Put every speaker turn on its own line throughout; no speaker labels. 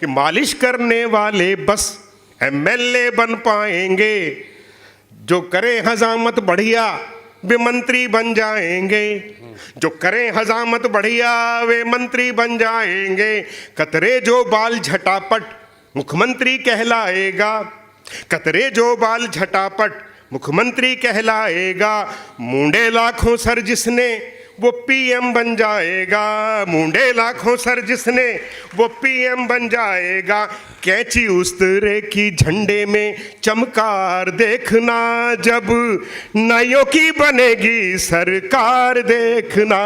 कि मालिश करने वाले बस एमएलए बन पाएंगे, जो करें हजामत बढ़िया वे मंत्री बन जाएंगे, जो करें हजामत बढ़िया वे मंत्री बन जाएंगे, कतरे जो बाल झटापट मुख्यमंत्री कहलाएगा, कतरे जो बाल झटापट मुख्यमंत्री कहलाएगा, मुंडे लाखों सर जिसने वो पीएम बन जाएगा, मुंडे लाखों सर जिसने वो पीएम बन जाएगा, कैंची उस तरह की झंडे में चमकार देखना, जब नाइयों की बनेगी सरकार देखना।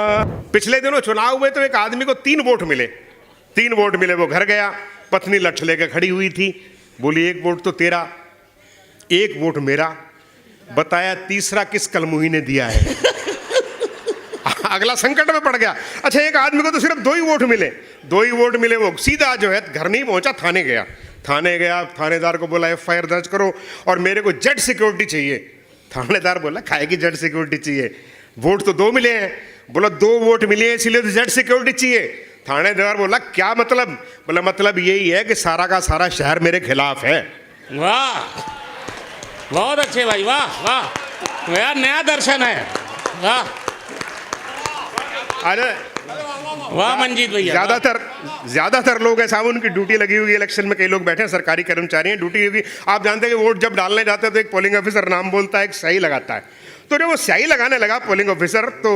पिछले दिनों चुनाव हुए तो एक आदमी को 3 वोट मिले, 3 वोट मिले। वो घर गया, पत्नी लठ लेकर खड़ी हुई थी, बोली 1 वोट तो तेरा, 1 वोट मेरा, बताया तीसरा किस कलमुही ने दिया है। अगला संकट में पड़ गया। अच्छा, एक आदमी को तो सिर्फ 2 ही वोट मिले, 2 ही वोट मिले। वो सीधा जो है घर नहीं पहुंचा, थाने गया, थानेदार को बोला एफआईआर दर्ज करो और मेरे को जेड सिक्योरिटी चाहिए। थानेदार बोला काहे की जेड सिक्योरिटी चाहिए, वोट तो 2 मिले हैं। बोला 2 वोट मिले हैं इसलिए तो जेड सिक्योरिटी चाहिए। थानेदार बोला क्या मतलब? बोला मतलब यही है कि सारा का सारा शहर मेरे खिलाफ है।
वाह, बहुत अच्छे भाई, वाह वाह यार, नया दर्शन है, वाह
अरे
वाह मंजीत भैया।
ज्यादातर लोग ऐसा, उनकी ड्यूटी लगी हुई है, इलेक्शन में कई लोग बैठे हैं, सरकारी कर्मचारी हैं, ड्यूटी होगी। आप जानते हैं कि वोट जब डालने जाते हैं तो एक पोलिंग ऑफिसर नाम बोलता है, एक स्याही लगाता है। तो जब वो स्याही लगाने लगा पोलिंग ऑफिसर, तो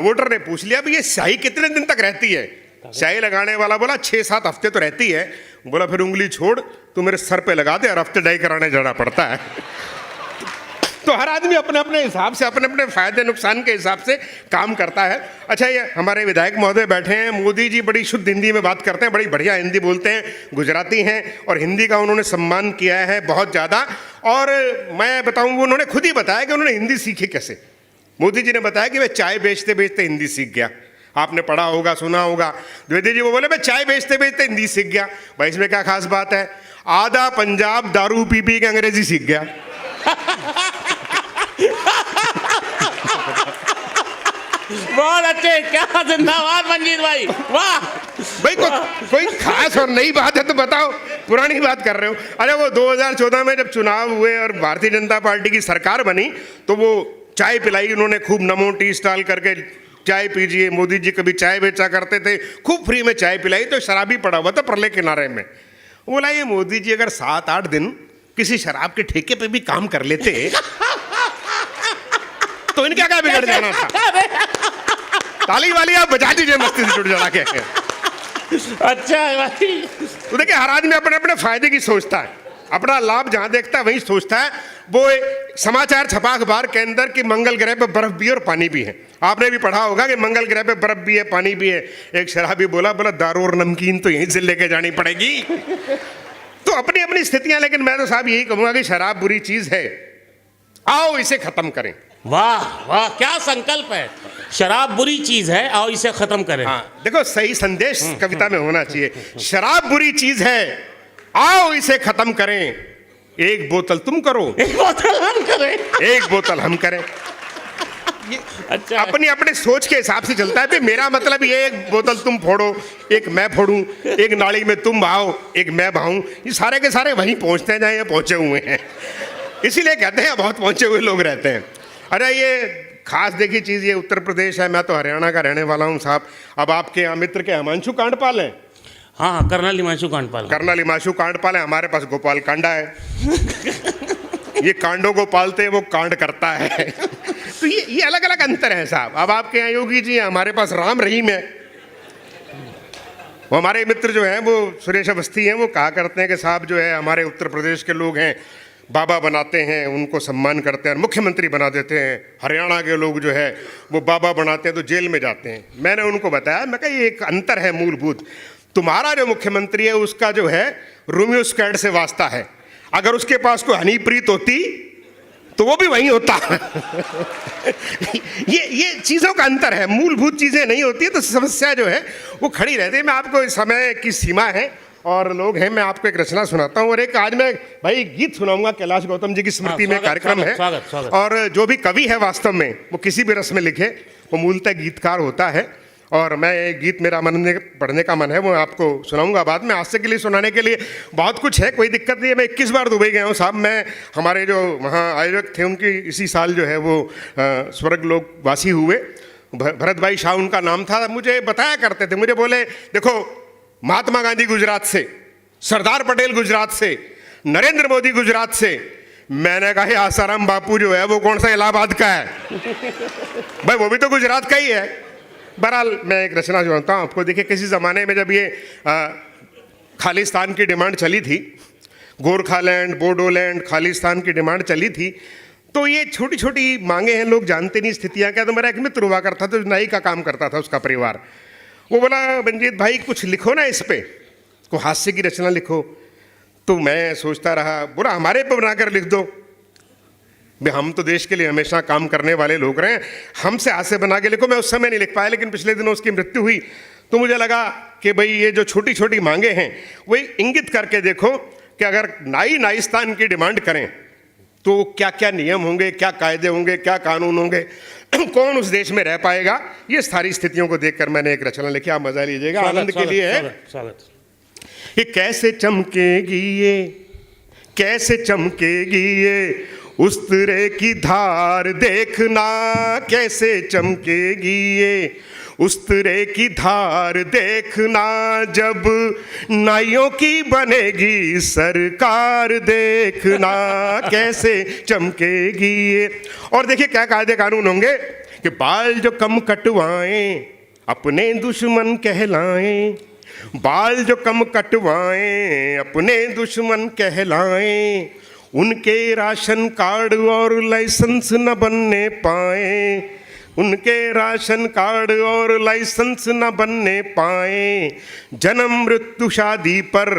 वोटर ने पूछ लिया भाई ये स्याही कितने दिन तक रहती है? स्याही लगाने वाला बोला 6-7 हफ्ते तो रहती है। बोला फिर उंगली छोड़, तू मेरे सर पे लगा दे, और हफ्ते डाई कराने जाना पड़ता है। तो हर आदमी अपने अपने हिसाब से, अपने अपने फायदे नुकसान के हिसाब से काम करता है। अच्छा, ये हमारे विधायक महोदय बैठे हैं, मोदी जी बड़ी शुद्ध हिंदी में बात करते हैं, बड़ी बढ़िया हिंदी बोलते हैं, गुजराती हैं, और हिंदी का उन्होंने सम्मान किया है बहुत ज़्यादा। और मैं बताऊं, वो उन्होंने खुद ही बताया कि उन्होंने हिंदी सीखी कैसे। मोदी जी ने बताया कि मैं चाय बेचते बेचते हिंदी सीख गया। आपने पढ़ा होगा, सुना होगा। द्विवेदी जी वो बोले मैं चाय बेचते बेचते हिंदी सीख गया। भाई इसमें क्या खास बात है? आधा पंजाब दारू पी पी के अंग्रेजी सीख गया।
बहुत अच्छे, क्या जिंदाबाद मंजीत भाई, वाह
भाई। कोई खास और नई बात है तो बताओ, पुरानी बात कर रहे हो। अरे वो 2014 में जब चुनाव हुए और भारतीय जनता पार्टी की सरकार बनी, तो वो चाय पिलाई उन्होंने खूब, नमो टी स्टॉल करके चाय पीजिए। मोदी जी कभी चाय बेचा करते थे, खूब फ्री में चाय पिलाई। तो शराबी पड़ा हुआ था परले किनारे में। बोला ये मोदी जी अगर 7-8 दिन किसी शराब के ठेके पे भी काम कर लेते तो इनका क्या बिगड़ जाना था? ताली वाली आप बजा दीजिए मस्ती से जुड़ जा के।
अच्छा है भाई।
तो देखिए, हर आदमी अपने अपने फायदे की सोचता है, अपना लाभ जहां देखता है वहीं सोचता है। वो समाचार छपा अखबार के अंदर कि मंगल ग्रह पे बर्फ भी है और पानी भी है। आपने भी पढ़ा होगा कि मंगल ग्रह पे बर्फ भी है, पानी भी है। एक शराबी बोला दारू और नमकीन तो यहीं से लेके जानी पड़ेगी। तो अपनी अपनी स्थितियां। लेकिन मैं तो साहब यही कहूंगा कि शराब बुरी चीज है, आओ इसे खत्म करें।
वाह वाह, क्या संकल्प है। शराब बुरी चीज है, आओ इसे खत्म करें।
हाँ, देखो सही संदेश कविता में होना चाहिए। शराब बुरी चीज है, आओ इसे खत्म करें। 1 बोतल तुम करो,
1 बोतल हम करें,
1 बोतल हम करें।
अच्छा,
अपनी अपने सोच के हिसाब से चलता है। भी मेरा मतलब ये 1 बोतल तुम फोड़ो, 1 मैं फोड़ूं, 1 नाली में तुम बहाओ, 1 मैं बहाऊं, ये सारे के सारे वहीं पहुंचते हैं जहां ये पहुंचे हुए हैं। इसीलिए कहते हैं बहुत पहुंचे हुए लोग रहते हैं। अरे ये खास देखी चीज़, ये उत्तर प्रदेश है, मैं तो हरियाणा का रहने वाला हूँ साहब। अब आपके यहाँ मित्र के हिमांशु कांडपाल हैं।
हाँ, कर्नल हिमांशु कांडपाल।
कर्नल हिमांशु कांडपाल है, हमारे पास गोपाल कांडा है। ये कांडों को पालते हैं, वो कांड करता है। तो ये अलग अलग अंतर है साहब। अब आपके यहाँ योगी जी है, हमारे पास राम रहीम है। वो हमारे मित्र जो हैं वो सुरेश अवस्थी हैं, वो कहा करते हैं कि साहब जो है हमारे उत्तर प्रदेश के लोग हैं, बाबा बनाते हैं, उनको सम्मान करते हैं और मुख्यमंत्री बना देते हैं। हरियाणा के लोग जो है वो बाबा बनाते हैं तो जेल में जाते हैं। मैंने उनको बताया, मैं कहा ये एक अंतर है मूलभूत। तुम्हारा जो मुख्यमंत्री है उसका जो है रोमियो स्क्वाड से वास्ता है। अगर उसके पास कोई हनीप्रीत होती तो वो भी वहीं होता। ये चीज़ों का अंतर है, मूलभूत चीज़ें नहीं होती तो समस्या जो है वो खड़ी रहती है। मैं आपको इस समय की सीमा है और लोग हैं, मैं आपको एक रचना सुनाता हूँ और एक आज मैं भाई गीत सुनाऊंगा। कैलाश गौतम जी की स्मृति में कार्यक्रम है।
स्वागत।
और जो भी कवि है वास्तव में वो किसी भी रस में लिखे, वो मूलतः गीतकार होता है। और मैं एक गीत मेरा पढ़ने का मन है, वो आपको सुनाऊंगा बाद में। हास्य के लिए सुनाने के लिए बहुत कुछ है, कोई दिक्कत नहीं है। मैं 21 बार दुबई गया हूँ साहब। मैं हमारे जो वहाँ आयोजक थे उनकी इसी साल जो है वो स्वर्ग लोकवासी हुए, भरत भाई शाह उनका नाम था। मुझे बताया करते थे, मुझे बोले देखो महात्मा गांधी गुजरात से, सरदार पटेल गुजरात से, नरेंद्र मोदी गुजरात से। मैंने कहा आसाराम बापू जो है वो कौन सा इलाहाबाद का है? भाई वो भी तो गुजरात का ही है। बहरहाल मैं एक रचना जोड़ता हूँ आपको। देखिए किसी ज़माने में जब ये खालिस्तान की डिमांड चली थी, गोरखालैंड, बोडोलैंड, खालिस्तान की डिमांड चली थी, तो ये छोटी छोटी मांगे हैं, लोग जानते नहीं स्थितियाँ क्या। तो मेरा एक मित्र हुआ करता था, नाई का काम करता था, उसका परिवार, वो बोला मंजीत भाई कुछ लिखो ना इस पे, को हास्य की रचना लिखो। तो मैं सोचता रहा, बोला हमारे पे बनाकर लिख दो भाई, हम तो देश के लिए हमेशा काम करने वाले लोग रहे, हमसे हास्य बना के लिखो। मैं उस समय नहीं लिख पाया, लेकिन पिछले दिनों उसकी मृत्यु हुई तो मुझे लगा कि भाई ये जो छोटी छोटी मांगे हैं वही इंगित करके देखो कि अगर नाइस्तान की डिमांड करें तो क्या क्या नियम होंगे, क्या कायदे होंगे, क्या कानून होंगे, कौन उस देश में रह पाएगा। ये सारी स्थितियों को देखकर मैंने एक रचना लिखी, आप मजा लीजिएगा, आनंद के लिए है। ये कैसे चमकेगी ये, कैसे चमकेगी ये उस्तरे की धार देखना, कैसे चमकेगी ये उस्तरे की धार देखना, जब नाइयों की बनेगी सरकार देखना, कैसे चमकेगी ये। और देखिए क्या कायदे कानून होंगे कि बाल जो कम कटवाएं अपने दुश्मन कहलाएं, बाल जो कम कटवाएं अपने दुश्मन कहलाएं, उनके राशन कार्ड और लाइसेंस न बनने पाए, उनके राशन कार्ड और लाइसेंस न बनने पाए, जन्म मृत्यु शादी पर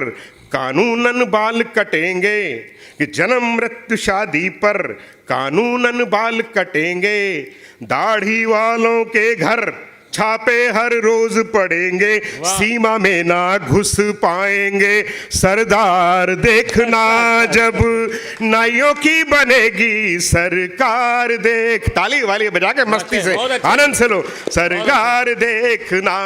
कानूनन बाल कटेंगे, कि जन्म मृत्यु शादी पर कानूनन बाल कटेंगे, दाढ़ी वालों के घर छापे हर रोज पड़ेंगे, सीमा में ना घुस पाएंगे, सरदार देखना जब नाइयों की बनेगी सरकार देख। ताली वाली बजा के मस्ती से आनंद से लो। सरकार देखना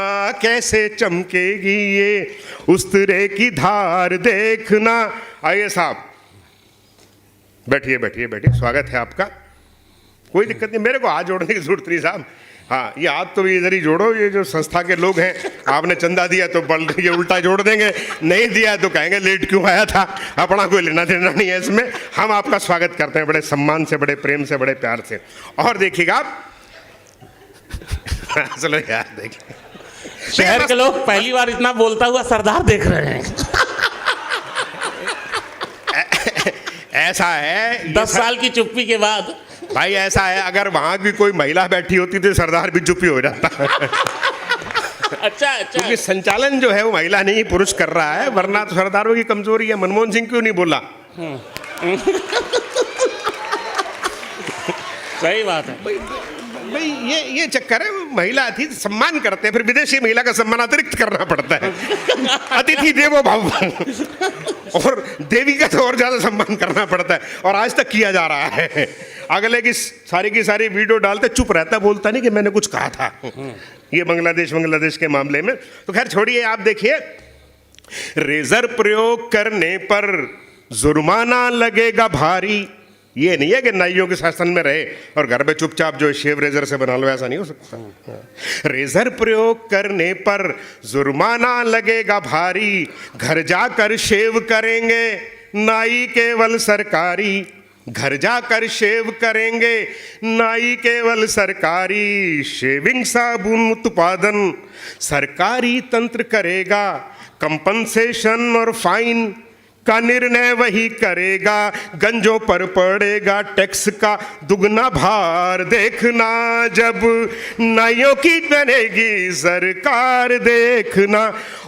कैसे चमकेगी ये उस्तरे की धार देखना। आइए साहब बैठिए बैठिए बैठिए, स्वागत है आपका, कोई दिक्कत नहीं, मेरे को हाथ जोड़ने की जरूरत नहीं साहब। हाँ ये हाथ तो इधर ही जोड़ो, ये जो संस्था के लोग हैं, आपने चंदा दिया तो बल ये उल्टा जोड़ देंगे, नहीं दिया तो कहेंगे लेट क्यों आया था। अपना कोई लेना देना नहीं है इसमें। हम आपका स्वागत करते हैं बड़े सम्मान से, बड़े प्रेम से, बड़े प्यार से। और देखिएगा आप चलो यार देखिए,
शहर के लोग पहली बार इतना बोलता हुआ सरदार देख रहे हैं।
ऐसा है
10 साल की चुप्पी के बाद
भाई, ऐसा है अगर वहां भी कोई महिला बैठी होती तो सरदार भी चुप ही हो जाता।
अच्छा अच्छा,
क्योंकि संचालन जो है वो महिला नहीं पुरुष कर रहा है, वरना तो सरदारों की कमजोरी है। मनमोहन सिंह क्यों नहीं बोला?
सही बात है
भाई ये चक्कर है, महिला थी सम्मान करते हैं, फिर विदेशी महिला का सम्मान अतिरिक्त करना पड़ता है। अतिथि देवो भव, और देवी का तो और ज्यादा सम्मान करना पड़ता है, और आज तक किया जा रहा है। अगले की सारी वीडियो डालते, चुप रहता, बोलता नहीं कि मैंने कुछ कहा था। ये बांग्लादेश के मामले में तो खैर छोड़िए। आप देखिए, रेजर प्रयोग करने पर जुर्माना लगेगा भारी। ये नहीं है कि नाइयों के शासन में रहे और घर में चुपचाप जो शेव रेजर से बना लो, ऐसा नहीं हो सकता। रेजर प्रयोग करने पर जुर्माना लगेगा भारी, घर जाकर शेव करेंगे नाई केवल सरकारी, घर जाकर शेव करेंगे नाई केवल सरकारी, शेविंग साबुन उत्पादन सरकारी तंत्र करेगा, कंपनसेशन और फाइन का निर्णय वही करेगा, गंजों पर पड़ेगा टैक्स का दुगना भार देखना, जब नाइयों की बनेगी सरकार देखना।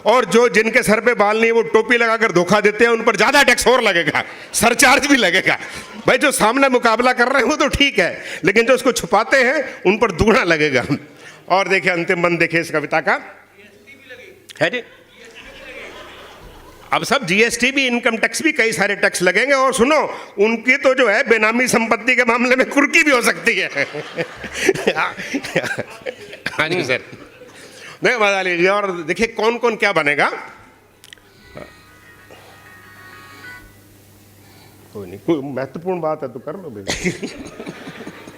और जो जिनके सर पे बाल नहीं वो टोपी लगाकर धोखा देते हैं, उन पर ज्यादा टैक्स और लगेगा, सरचार्ज भी लगेगा। भाई जो सामने मुकाबला कर रहे हैं वो तो ठीक है, लेकिन जो उसको छुपाते हैं उन पर दुगना लगेगा। और देखिए अंतिम बंद देखिए इस कविता का है जी। अब सब जीएसटी भी, इनकम टैक्स भी, कई सारे टैक्स लगेंगे। और सुनो, उनकी तो जो है बेनामी संपत्ति के मामले में कुर्की भी हो सकती है। हाँ जी सर। नहीं बजा लीजिए। और देखिए कौन कौन क्या बनेगा। कोई नहीं, कोई महत्वपूर्ण बात है तो कर लो भाई।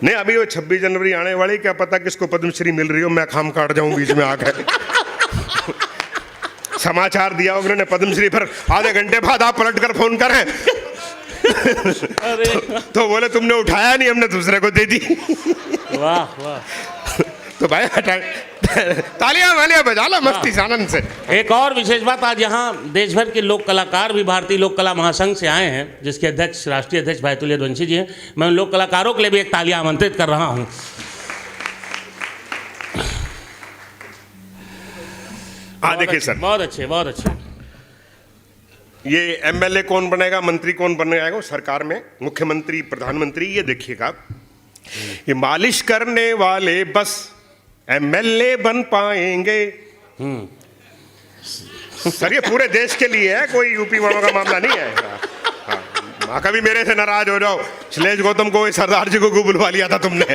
नहीं अभी वो 26 जनवरी आने वाली, क्या पता किसको पद्मश्री मिल रही हो, मैं खाम काट जाऊं बीच में आकर। समाचार दिया उन्होंने पद्मश्री पर, आधे घंटे बाद आप पलट कर फोन करें तो बोले तुमने उठाया नहीं, हमने दूसरे को दे दी।
वाह वाह।
तो भाई तालियां वालियां बजा लो मस्ती से, आनंद से।
एक और विशेष बात, आज यहाँ देश भर के लोक कलाकार भी भारतीय लोक कला महासंघ से आए हैं, जिसके अध्यक्ष राष्ट्रीय अध्यक्ष भाई तुल्य यदुवंशी जी हैं। मैं उन लोक कलाकारों के लिए भी एक तालियां आमंत्रित कर रहा हूँ।
हाँ देखिए सर,
बहुत अच्छे बहुत अच्छे।
ये एमएलए कौन बनेगा, मंत्री कौन बनेगा सरकार में, मुख्यमंत्री, प्रधानमंत्री, ये देखिएगा। ये मालिश करने वाले बस एमएलए बन पाएंगे। सर ये पूरे देश के लिए है, कोई यूपी वालों का मामला नहीं है। हाँ, माँ कभी मेरे से नाराज हो जाओ, श्लेष गौतम को सरदार जी को बुलवा लिया था तुमने।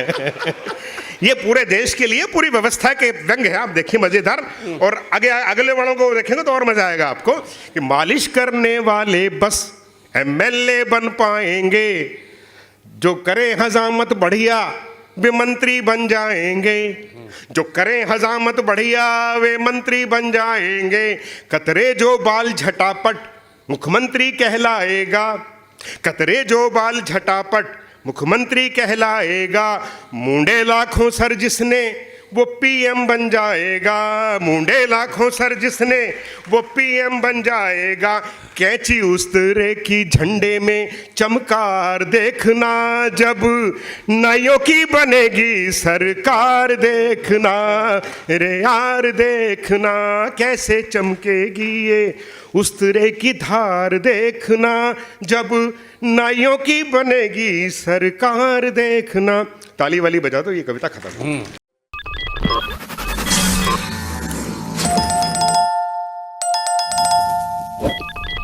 ये पूरे देश के लिए, पूरी व्यवस्था के व्यंग है। आप देखिए मजेदार, और आगे अगले वालों को देखेंगे तो और मजा आएगा आपको कि मालिश करने वाले बस एमएलए बन पाएंगे, जो करें हजामत बढ़िया वे मंत्री बन जाएंगे, जो करें हजामत बढ़िया वे मंत्री बन जाएंगे। कतरे जो बाल झटापट मुख्यमंत्री कहलाएगा, कतरे जो बाल झटापट मुख्यमंत्री कहलाएगा। मुंडे लाखों सर जिसने वो पीएम बन जाएगा, मुंडे लाखों सर जिसने वो पीएम बन जाएगा। कैंची उस तरह की झंडे में चमकार देखना, जब नाइयों की बनेगी सरकार देखना रे यार, देखना कैसे चमकेगी ये उस तरह की धार, देखना जब नाइयों की बनेगी सरकार देखना। ताली वाली बजा दो, ये कविता खत्म।